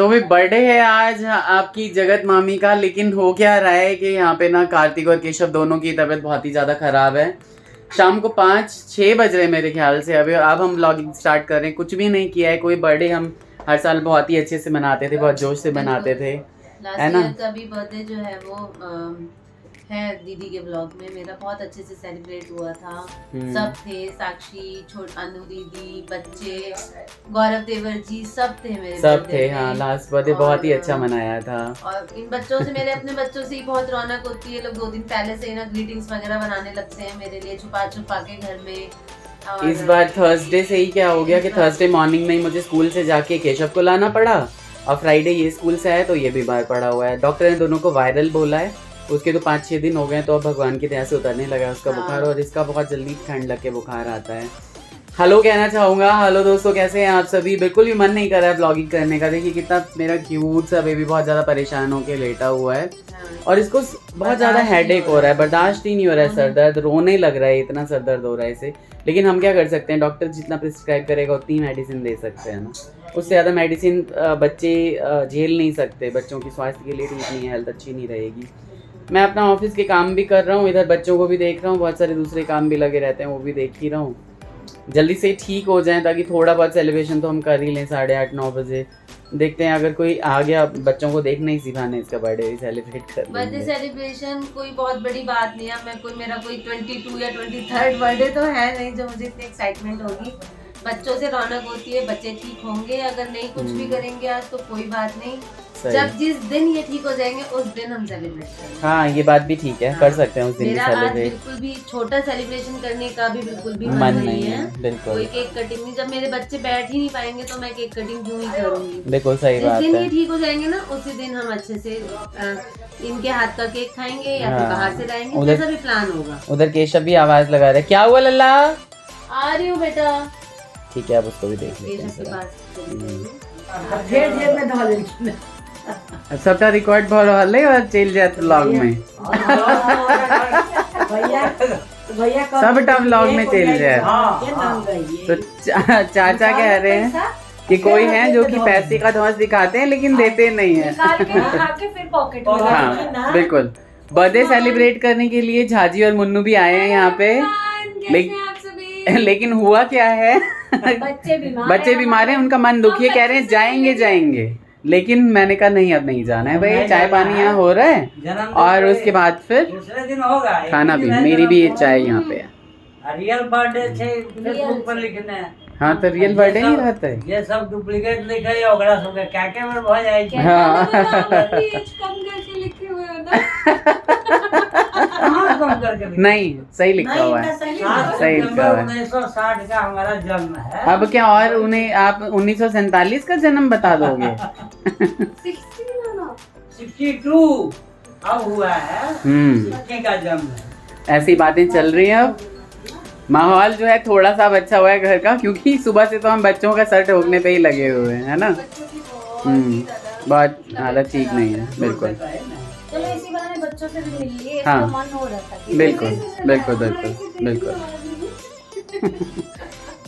तो भी बर्थडे है आज आपकी जगत मामी का, लेकिन हो क्या रहा है कि यहाँ पे ना कार्तिक और केशव दोनों की तबीयत बहुत ही ज़्यादा ख़राब है। शाम को 5-6 बज रहे मेरे ख्याल से अभी। अब हम व्लॉगिंग स्टार्ट कर रहे हैं, कुछ भी नहीं किया है। कोई बर्थडे हम हर साल बहुत ही अच्छे से मनाते थे, बहुत जोश से मनाते थे, है ना। कभी बर्थडे जो है वो है दीदी के ब्लॉग में मेरा बहुत अच्छे से सेलिब्रेट हुआ था। सब थे, साक्षी, अनु दीदी, बच्चे, गौरव देवर जी, सब थे मेरे, सब थे। हाँ, लास्ट बर्थडे बहुत ही अच्छा मनाया था। और इन बच्चों से, मेरे अपने बच्चों से ही बहुत रौनक होती है। लोग 2 दिन पहले से ना ग्रीटिंग्स वगैरह बनाने लगते हैं मेरे लिए, छुपा छुपा के घर में। इस बार थर्सडे से ही क्या हो गया कि थर्सडे मॉर्निंग में ही मुझे स्कूल से जाके केशव को लाना पड़ा, और फ्राइडे ये स्कूल से आया तो ये बीमार पड़ा हुआ है। डॉक्टर ने दोनों को वायरल बोला है, उसके तो 5-6 दिन हो गए, तो अब भगवान की दया से उतरने लगा उसका बुखार, और इसका बहुत जल्दी ठंड लग के बुखार आता है। हेलो कहना चाहूँगा। हेलो दोस्तों, कैसे हैं आप सभी। बिल्कुल भी मन नहीं कर रहा है ब्लॉगिंग करने का। देखिए कितना मेरा क्यूट सा बेबी बहुत ज़्यादा परेशान होकर लेटा हुआ है, और इसको बहुत ज़्यादा हेडेक हो रहा है, बर्दाश्त ही नहीं हो रहा है, सर दर्द, रोने लग रहा है, इतना सर दर्द हो रहा है इसे। लेकिन हम क्या कर सकते हैं, डॉक्टर जितना प्रिस्क्राइब करेगा उतनी मेडिसिन दे सकते हैं ना, उससे ज़्यादा मेडिसिन बच्चे झेल नहीं सकते। बच्चों की स्वास्थ्य के लिए ठीक नहीं है, हेल्थ अच्छी नहीं रहेगी। मैं अपना ऑफिस के काम भी कर रहा हूँ, इधर बच्चों को भी देख रहा हूँ, बहुत सारे दूसरे काम भी लगे रहते हैं, वो भी देख ही रहा हूँ। जल्दी से ठीक हो जाएं ताकि थोड़ा बहुत सेलिब्रेशन तो हम कर ही लें 8:30-9 बजे। देखते हैं अगर कोई आ गया, बच्चों को देखना ही सिखाना है, इसका बर्थडे सेलिब्रेट कर बर्थडे सेलिब्रेशन कोई बहुत बड़ी बात नहीं है। मेरा कोई 22 या 23rd बर्थडे तो है नहीं जो मुझे इतनी एक्साइटमेंट होगी। बच्चों से रौनक होती है, बच्चे ठीक होंगे। अगर नहीं कुछ भी करेंगे आज तो कोई बात नहीं, जब जिस दिन ये ठीक हो जाएंगे उस दिन हम सेलिब्रेट करेंगे। हाँ, ये बात भी ठीक है, कर सकते हैं उस दिन मेरा आज बिल्कुल भी छोटा सेलिब्रेशन करने का भी बिल्कुल भी मन नहीं है। बिल्कुल कोई केक कटिंग नहीं, जब मेरे बच्चे बैठ ही नहीं पाएंगे तो मैं केक कटिंग क्यों ही करूंगी। बिल्कुल सही बात है। जिस दिन ये ठीक हो जाएंगे ना, उसी दिन हम अच्छे से इनके हाथ का केक खाएंगे या फिर बाहर से लाएंगे, जैसा भी प्लान होगा। उधर केशव भी आवाज लगा रहे, क्या हुआ लल्ला, आ रही हूँ बेटा। ठीक है, अब उसको भी देख लेते हैं। सबटा रिकॉर्ड भर रहल है और चल जात व्लॉग में। सबटा व्लॉग में चल जाए। तो चाचा कह रहे हैं कि कोई है जो कि पैसे का धौंस दिखाते हैं लेकिन देते नहीं है। हाँ बिल्कुल, बर्थडे सेलिब्रेट करने के लिए झाजी और मुन्नू भी आए हैं यहाँ पे। लेकिन हुआ क्या है, बच्चे बीमार हैं, उनका मन दुखी है, कह रहे हैं जाएंगे। लेकिन मैंने कहा नहीं, अब नहीं जाना है भाई, चाय पानी यहाँ हो रहा है और उसके बाद फिर दिन होगा खाना भी। मेरी भी ये चाय यहाँ पे है। रियल बर्थडे फेसबुक पर लिखने हैं। हाँ, तो रियल बर्थडे ही रहता है। ये सब डुप्लीकेट लिखे है, ओकरा सब के क्या में भ जाए छै। हाँ कम करके नहीं, सही लिखा हुआ है, सही लिखा हुआ है। 1960 का हमारा जन्म है। अब क्या, और उन्हें आप 1947 का जन्म बता दोगे। 62 अब हुआ है, 60 का जन्म है। ऐसी बातें चल रही हैं। अब माहौल जो है थोड़ा सा अच्छा हुआ है घर का, क्योंकि सुबह से तो हम बच्चों का सर ठोकने पे ही लगे हुए हैं, है ना। बहुत हालत ठीक नहीं है, बिल्कुल। चलो इसी बहाने बच्चों से भी मिल लिए, हाँ मन हो रहा था। बिल्कुल।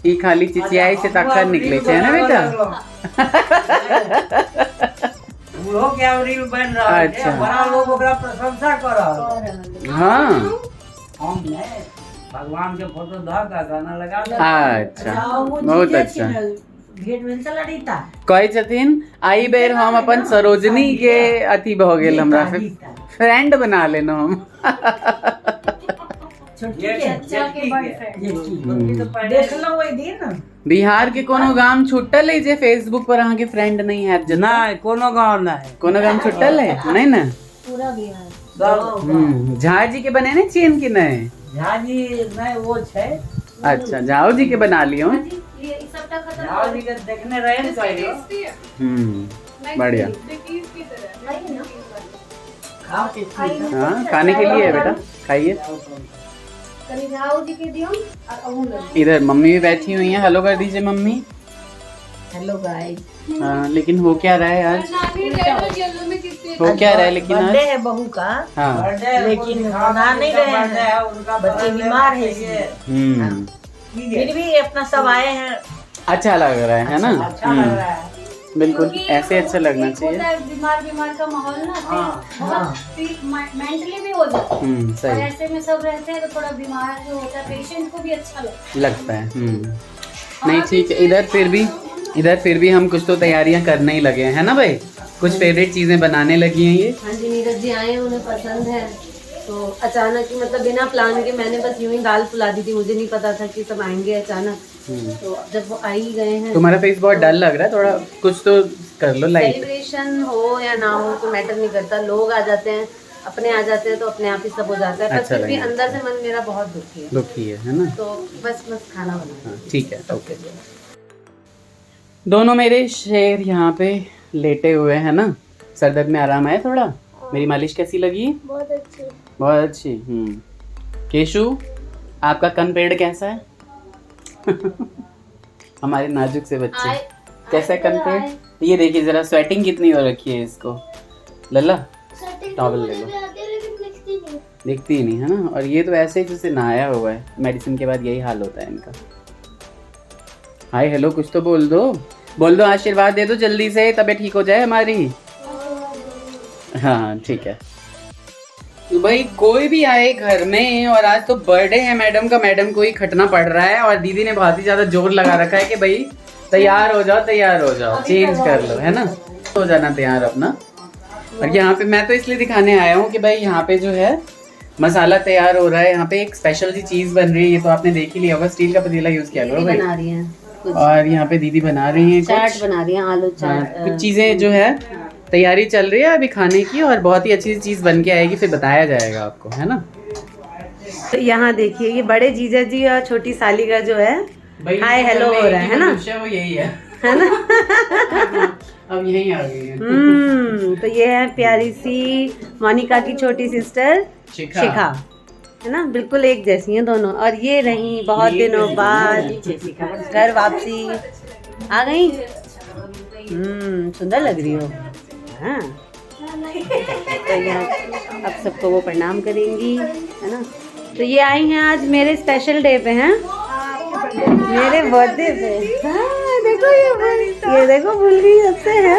ई खाली चिचियाई से तक्कर निकले छे ना बेटा। बूढ़ो क्या रील बन रहा है। अच्छा। बड़ा लोग ओकरा प्रशंसा कर रहा है। हाँ, हम नहीं, भगवान के फोटो धा का गाना लगा। अच्छा, बहुत अच्छा। भेट में चला रहीता कहे छथिन आई बेर हम अपन सरोजनी के अथी भ गेल, हमरा फ्रेंड बना लेना हम। बिहार के कोनो गांव छुटल है जे फेसबुक पर अहाँ के फ्रेंड नहीं है? नहीं, कोनो गांव नहीं, कोनो गांव छुटल है नहीं ना, पूरा बिहार। झा जी के बने ने चेन की नहीं? झाजी नहीं, वो छे। अच्छा, झाओ जी के बना लियो। झाओ जी के देखने रहे न कहियो। बढ़िया। हाँ, खाने के लिए है बेटा, खाइए। इधर मम्मी भी बैठी हुई हैं, हेलो कर दीजिए मम्मी। Hello guys. हाँ, लेकिन हो क्या रहा है आज? हो क्या रहा है लेकिन आज? बर्थडे है बहू का। हाँ, लेकिन बना नहीं रहे हैं, बच्चे बीमार है इसलिए। फिर भी अपना सब आए हैं। अच्छा लग रहा है ना। अच्छा लग रहा है। बिल्कुल क्योंकि ऐसे अच्छा लगना एक चाहिए। होता है बीमार का माहौल ना, हाँ, बहुत मेंटली भी हो जाता है। और सही ऐसे में सब रहते हैं तो थोड़ा बीमार जो होता है पेशेंट को भी अच्छा लगता लगता है। नहीं ठीक है, इधर फिर भी हम कुछ तो तैयारियां करने ही लगे हैं, है ना भाई? कुछ फेवरेट चीजें बनाने लगी हैं ये। हाँ जी, नीरज जी आए हैं, उन्हें पसंद है, तो अचानक ही मतलब बिना प्लान के मैंने बस यूं ही दाल फुला दी थी, मुझे नहीं पता था कि सब आएंगे अचानक। तो जब वो आ ही गए हैं, तुम्हारा फेस बहुत डल लग रहा है, थोड़ा कुछ तो कर लो लाइट। सेलिब्रेशन हो या ना हो तो मैटर नहीं करता, लोग आ जाते हैं, अपने आ जाते हैं तो अपने आप ही सब हो जाता है। पर अच्छा फिर भी लगेगा। अंदर से मन मेरा बहुत दुखी है ना? तो बस खाना बना। हाँ, ठीक है, ओके। दोनों मेरे शेर यहाँ पे लेटे हुए हैं ना। सर दर्द में आराम आया थोड़ा? मेरी मालिश कैसी लगी? बहुत अच्छी। बहुत अच्छी। केशु, आपका कन पेड़ कैसा है? हमारे नाजुक से बच्चे, कैसा है कन पेड़? ये देखिए जरा, स्वेटिंग कितनी हो रखी है इसको। लल्ला टॉवल ले लो, दिखती ही नहीं है ना। और ये तो ऐसे ही जैसे नहाया हुआ है, मेडिसिन के बाद यही हाल होता है इनका। हाय हेलो कुछ तो बोल दो, आशीर्वाद दे दो जल्दी से, तबीयत ठीक हो जाए हमारी। हाँ ठीक है भाई, कोई भी आए घर में, और आज तो बर्थडे है मैडम का, मैडम को ही खटना पड़ रहा है। और दीदी ने बहुत ही ज्यादा जोर लगा रखा है कि भाई तैयार हो जाओ, चेंज कर लो, है ना? हो जाना तैयार अपना। और यहाँ पे मैं तो इसलिए दिखाने आया हूँ कि भाई यहाँ पे जो है मसाला तैयार हो रहा है, यहाँ पे एक स्पेशल सी चीज बन रही है। ये तो आपने देख ही लिया होगा, स्टील का पतीला यूज किया करो भाई। बना रही हैं कुछ, और यहाँ पे दीदी बना रही हैं चाट कुछ, बना रही हैं, आलू चाट। कुछ चीजें जो है तैयारी चल रही है अभी खाने की, और बहुत ही अच्छी चीज बन के आएगी, फिर बताया जाएगा आपको, है ना? तो यहाँ देखिए ये बड़े जीजा जी और छोटी साली का जो है हाय हेलो हो रहा है ना, वो यही है ना? अब यही आ गई है। तो ये है प्यारी सी मोनिका की छोटी सिस्टर शिखा, है ना? बिल्कुल एक जैसी हैं दोनों। और ये रही बहुत दिनों बाद घर वापसी आ गई। सुंदर लग रही हो। हाँ तो यहाँ अब सबको वो प्रणाम करेंगी, है ना? तो ये आई हैं आज मेरे स्पेशल डे पे, हैं मेरे बर्थडे पे। हाँ देखो ये देखो भूल गई सबसे, है।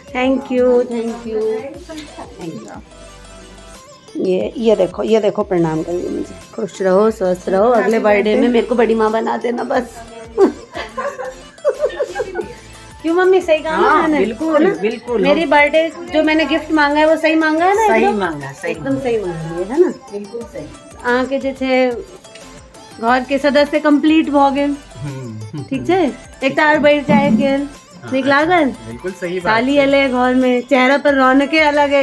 Thank you. ये देखो प्रणाम करिए मुझे। खुश रहो, स्वस्थ रहो, अगले बर्थडे में मेरे को बड़ी माँ बना देना बस। क्यों मम्मी, सही कहा ना मैंने? बिल्कुल मेरी बर्थडे जो मैंने गिफ्ट मांगा है वो सही मांगा है ना? सही मांगा, एकदम सही मांगा है ना? बिल्कुल सही। आके जे छे घर के सदस्य कंप्लीट भ गेल, ठीक छे। एक तार बैठ जाए गेल, नीक लागल। बिल्कुल सही बात। साली एले घर में, चेहरा पर रौनके अलग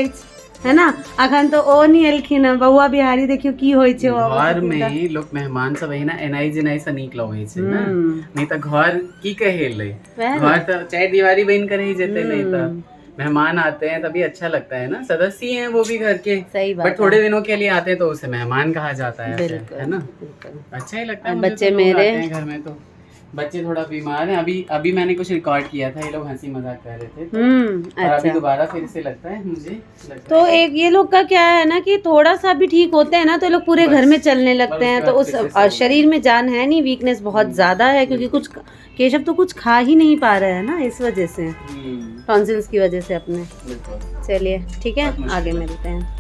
है ना? अखन तो ओ नहीं एलखिन है, बउआ बिहारी देखियो की होय छे घर में लोग मेहमान सब है ना, एनाई जेनाई से नीक लगे छे ना। नहीं तो घर की कहेले, घर तो चाहे दीवारी बन कर ही जेते, नहीं तो मेहमान आते हैं तभी अच्छा लगता है ना। सदस्य हैं वो भी घर के, सही बात, बट थोड़े दिनों के लिए आते हैं तो उसे मेहमान कहा जाता है, है ना? अच्छा ही लगता है। बच्चे मेरे घर में तो बच्चे थोड़ा बीमार हैं, अभी मैंने कुछ रिकॉर्ड किया था, ये लोग हंसी मजाक कर रहे थे तो और अभी दोबारा फिर से लगता है मुझे तो एक ये लोग का क्या है ना कि थोड़ा सा भी ठीक होते हैं ना तो लोग पूरे घर में चलने लगते हैं। तो उस और शरीर में जान है नहीं, वीकनेस बहुत ज्यादा है, क्योंकि कुछ केशव तो कुछ खा ही नहीं पा रहा है ना, इस वजह से, टॉन्सिल्स की वजह से अपने। चलिए ठीक है, आगे मिलते हैं।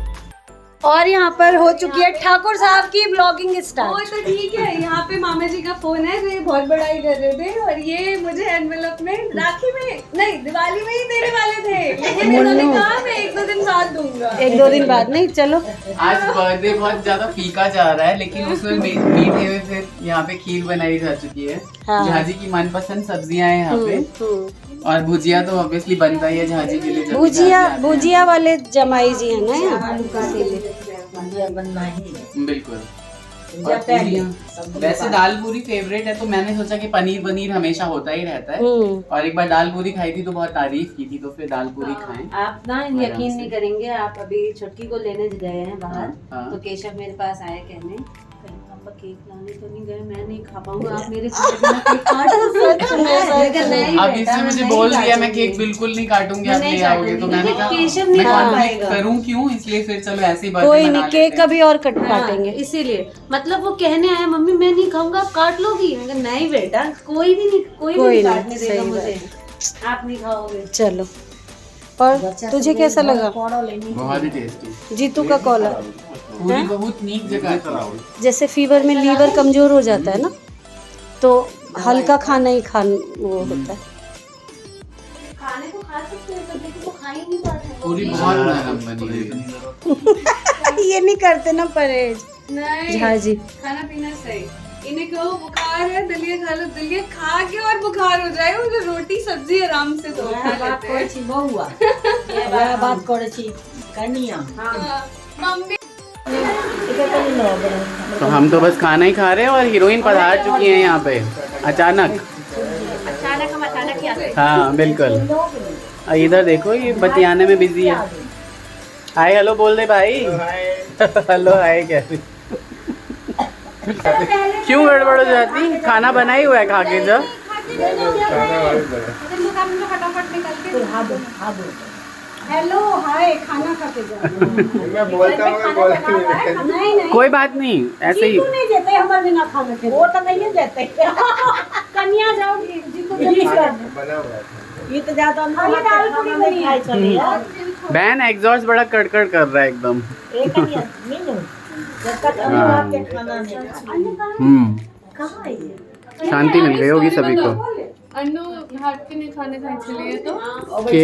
और यहाँ पर हो चुकी है ठाकुर साहब की ब्लॉगिंग स्टार्ट। तो ठीक है, यहाँ पे मामा जी का फोन है जो ये बहुत बड़ाई कर रहे थे, और ये मुझे एनवेलप में राखी में नहीं दिवाली में ही देने वाले थे, लेकिन इन्होंने कहा मैं 1-2 दिन बाद दूंगा। 1-2 दिन बाद नहीं, चलो। आज बर्थडे बहुत ज्यादा फीका जा रहा है, लेकिन उसमें मीठे में फिर यहाँ पे खीर बनाई जा चुकी है। झाजी की मनपसंद सब्जियां हैं यहाँ पे, और भुजिया तो ऑब्वियसली बनता ही है झाजी के लिए। भुजिया वाले जमाई जी है ना यहाँ, बिल्कुल। वैसे दाल पूरी फेवरेट है, तो मैंने सोचा कि पनीर हमेशा होता ही रहता है, और एक बार दाल पूरी खाई थी तो बहुत तारीफ की थी, तो फिर दाल पूरी खाएं। आप ना यकीन नहीं करेंगे, आप अभी छुटकी को लेने गए हैं बाहर, तो केशव मेरे पास आए कहने पापा केक लाने तो नहीं गए, मैं नहीं खा पाऊंगा, आप मेरे अब इसने मुझे बोल दिया मैं केक बिल्कुल नहीं काटूंगी, आप ले आओगे, तो मैंने कहा केशव नहीं खा मैं पाएगा, करूं क्यों, इसलिए फिर चलो ऐसे ही कोई नहीं, केक कभी और काटेंगे। इसीलिए मतलब वो कहने आया मम्मी मैं नहीं खाऊंगा, आप काट लोगी? नहीं बेटा, कोई भी नहीं काटने देगा मुझे। आप नहीं खाओगे। चलो, और तुझे कैसा लगा? बहुत ही टेस्टी। जीतू का कॉलर पूरी बहुत नीक जगह। जैसे फीवर में लीवर कमजोर हो जाता है ना, तो हल्का खाना ही वो होता है। खाने को खा सकते हैं पर देखो वो खा ही नहीं पाते हैं। पूरी बहुत नरम बनी है। ये नहीं करते ना परहेज नहीं, झा जी। खाना पीना सही। इन्हें कहो बुखार है, दलिया खा लो, दलिया खा के और बुखार हो जाए, मुझे रोटी सब्जी आराम से तो खा लेते हैं। बहुआ बात करे छी कनिया मम्मी तो हम तो बस खाना ही खा रहे हैं और हीरोइन पधार चुकी है यहाँ पे अचानक। हम अचानक ही आते हैं। हाँ बिल्कुल। और इधर देखो ये बतियाने में बिजी है। हाय हेलो बोल दे भाई। हेलो हाय कैसे? क्यों गड़बड़ हो जाती? खाना बना ही हुआ है खा के जब। फटाफट निकल के हेलो हाय खाना खा के जाओ। मैं बोलता हूँ नहीं कोई बात नहीं, ऐसे ही। नहीं देते हमारे बिना खाना के, वो तो नहीं देते। कन्या जाओ जिनको बना हुआ है। ये तो ज्यादा नहीं खाई चले यार। बहन एग्जॉस्ट बड़ा कड़कड़ कर रहा है एकदम। एक कनिया मीनू जब तक अभी आपके खाना नहीं कहाँ है ये? शांति मिल गई होगी सभी को। अन्नू हाथ के नहीं खाने खाए चलिए तो के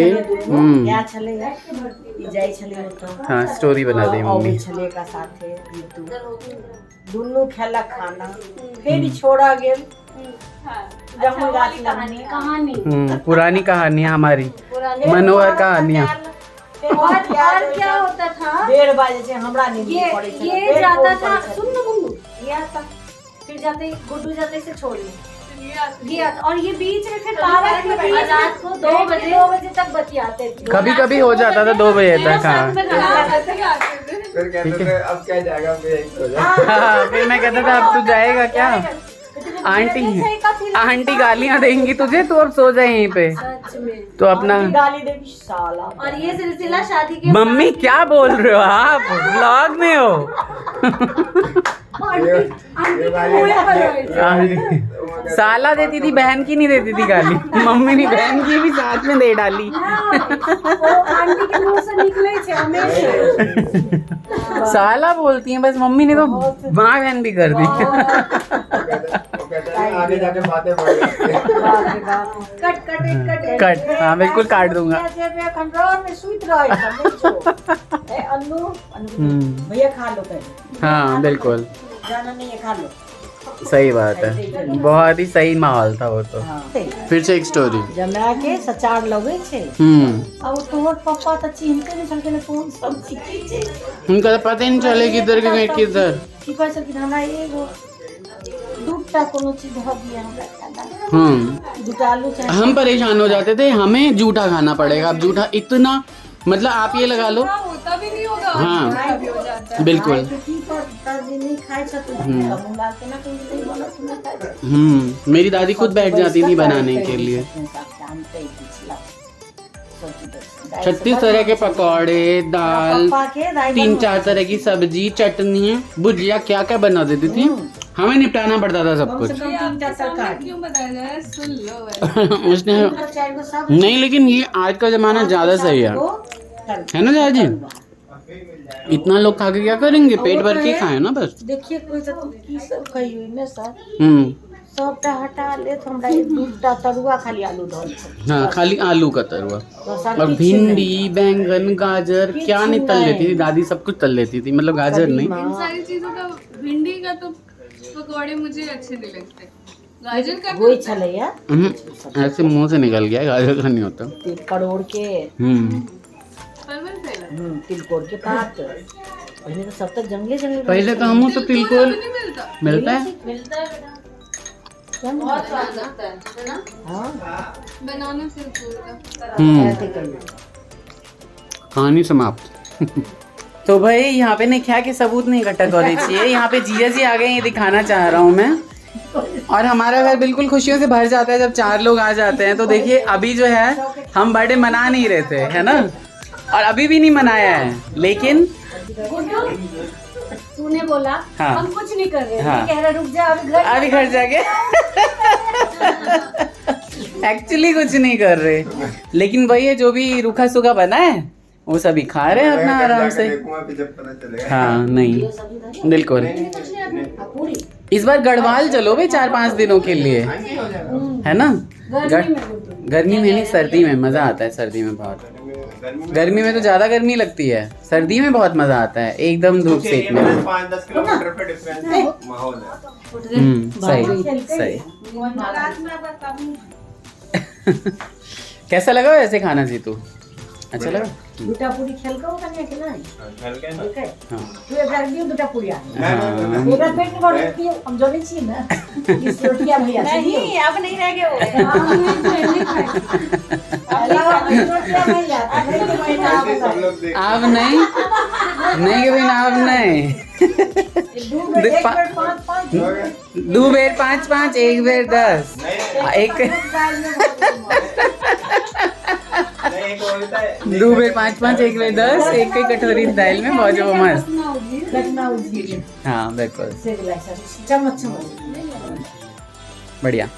क्या चलेगा ये जाई चले तो हाँ स्टोरी बना दी मम्मी। चले का साथे ऋतु दोनों खेला खाना फिर छोड़ा गेल कहानी। पुरानी कहानियाँ हमारी, मनोहर कहानियाँ। और क्या होता था? 1:30 बजे से हमरा नींद पड़ी थी। ये जाता था, सुन ना मुन्नू, ये आता फिर जाते गुड्डू जाते से छोड़ने ये आता, और ये बीच में फिर पार्क में बैठ रात को 2 बजे तक बतियाते थे। कभी कभी हो जाता था 2 बजे तक। हाँ फिर कहते थे अब क्या जाएगा, मैं यहीं सो जाऊं। हाँ फिर मैं कहता था अब तू जाएगा क्या? आंटी गालियाँ देंगी तुझे, तू अब सो जाए यहीं पे। तो अपना गाली देगी साला। और ये सिलसिला शादी के मम्मी क्या बोल रहे हो आप? व्लॉग में हो। साला देती थी, बहन की नहीं देती थी गाली। मम्मी ने बहन की भी साथ में दे डाली। आंटी के मुंह से निकले थे हमेशा। साला बोलती हैं बस, मम्मी ने तो माँ बहन भी कर दी। आगे जाके बातें बढ़ जाती हैं। कट हाँ बिल्कुल काट दूंगा। भैया खा लो पहले। हाँ बिल्कुल जाना नहीं है खा लो। सही बात है, बहुत ही सही माहौल था वो तो। फिर से एक स्टोरी। जमा के सचार लगे छे। अब तोहर पापा तो चिन्हते नहीं चलते कौन सब्जी की छे। उनका तो पता ही नहीं चले किधर के गए किधर। की कह सकी हमरा एगो दूटा कोनो चीज भ दिया हमरा। दूटा आलू चाहिए। हम परेशान हो जाते थे, हमें जूठा खाना पड़ेगा। अब जूठा इतना, मतलब आप ये लगा लो। होता भी नहीं होगा। हाँ भी हो जाता है। बिल्कुल। मेरी दादी खुद बैठ जाती थी बनाने के लिए। 36 तरह के पकौड़े, दाल, 3-4 तरह की सब्जी, चटनी, भुजिया, क्या क्या बना देती थी। हमें निपटाना पड़ता था सब कुछ। क्यों बताया जाए, सुन लो। उसने नहीं, लेकिन ये आज का जमाना ज्यादा सही है ना जी? इतना लोग खा के क्या करेंगे? पेट भर के खाए ना बस। देखिए कोई की सब खाई हुई में सर सबटा हटा ले तो हमरा एक दूटा तरुआ खाली आलू धर। हाँ खाली आलू का तरुआ और भिंडी, बैंगन, गाजर क्या नहीं तल लेती थी दादी, सब कुछ तल लेती थी। मतलब गाजर नहीं, इन सारी चीजों का, भिंडी का तो पकौड़े मुझे अच्छे नहीं लगते। गाजर का वही चले यार ऐसे मुंह से निकल गया, गाजर का नहीं होता। करोड़ के परवल पहले तिलकोर के पात पहले तो सब तक जंगले पहले तो हम तो तिलकोर नहीं मिलता। मिलता है। बहुत स्वाद लगता है ना? बनाना सिर्फ कहानी समाप्त। तो भाई यहाँ पे नहीं क्या के सबूत नहीं इकट्ठा कर चाहिए। यहाँ पे जीजा जी आ गए, ये दिखाना चाह रहा हूँ मैं। और हमारा घर बिल्कुल खुशियों से भर जाता है जब 4 लोग आ जाते हैं। तो देखिए अभी जो है हम बर्थडे मना नहीं रहे थे, है ना, और अभी भी नहीं मनाया है, लेकिन तूने बोला हाँ। हम कुछ नहीं कर रहे। हाँ। कह रहा रुक जा, अभी घर जाके एक्चुअली कुछ नहीं कर रहे, लेकिन वही है जो भी रूखा सूखा बना है वो सभी खा रहे हैं अपना आराम से। हाँ नहीं बिल्कुल, इस बार गढ़वाल चलो भाई 4-5 दिनों के लिए, है ना? गर्मी में नहीं, सर्दी में मजा आता है। सर्दी में बहुत, गर्मी में तो ज्यादा गर्मी लगती है, सर्दी में बहुत मजा आता है एकदम धूप सेकने में। 5-10 किलोमीटर पे डिफरेंस माहौल है। सही सही। कैसा लगा वैसे खाना जीतू? अच्छा लगा? दुटा पूरी खेलको कन्या के नहीं खेल के ना हाँ तू एक रख दियो दुटा पूरी आ ना मेरा पेट में भर रखी है, हम जोड़े छी ना इस रोटियां भैया नहीं अब नहीं रह गए रोटियां भैया सब लोग देख अब नहीं नहीं भाई ना, अब नहीं। दो बेर 5-5 एक बेर 10 एक नहीं को बोलता है 2 बेर 5-5 एक बेर 10 एक ही कटोरी दाल में बहुत जो मस्त। हाँ बिल्कुल चम्मच बढ़िया।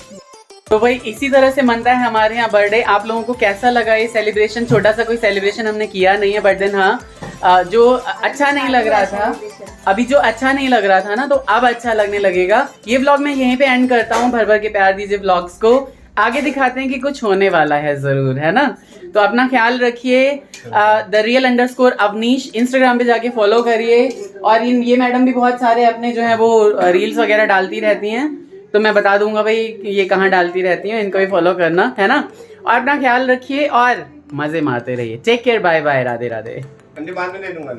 तो भाई इसी तरह से मनता है हमारे यहाँ बर्थडे। आप लोगों को कैसा लगा ये सेलिब्रेशन? छोटा सा कोई सेलिब्रेशन हमने किया नहीं है, बट देन हाँ जो अच्छा नहीं लग रहा था अभी, जो अच्छा नहीं लग रहा था ना, तो अब अच्छा लगने लगेगा। ये व्लॉग मैं यहीं पे एंड करता हूँ। भर भर के प्यार दीजिए व्लॉग्स को, आगे दिखाते हैं कि कुछ होने वाला है जरूर, है ना? तो अपना ख्याल रखिए। @real__ अवनीश इंस्टाग्राम पे जाके फॉलो करिए। और ये मैडम भी बहुत सारे अपने जो है वो रील्स वगैरह डालती रहती हैं, तो मैं बता दूंगा भाई ये कहाँ डालती रहती हैं, इनको भी फॉलो करना, है ना? और अपना ख्याल रखिए और मजे मारते रहिए। Take care, bye bye, Radhe Radhe. बाद में दे दूंगा।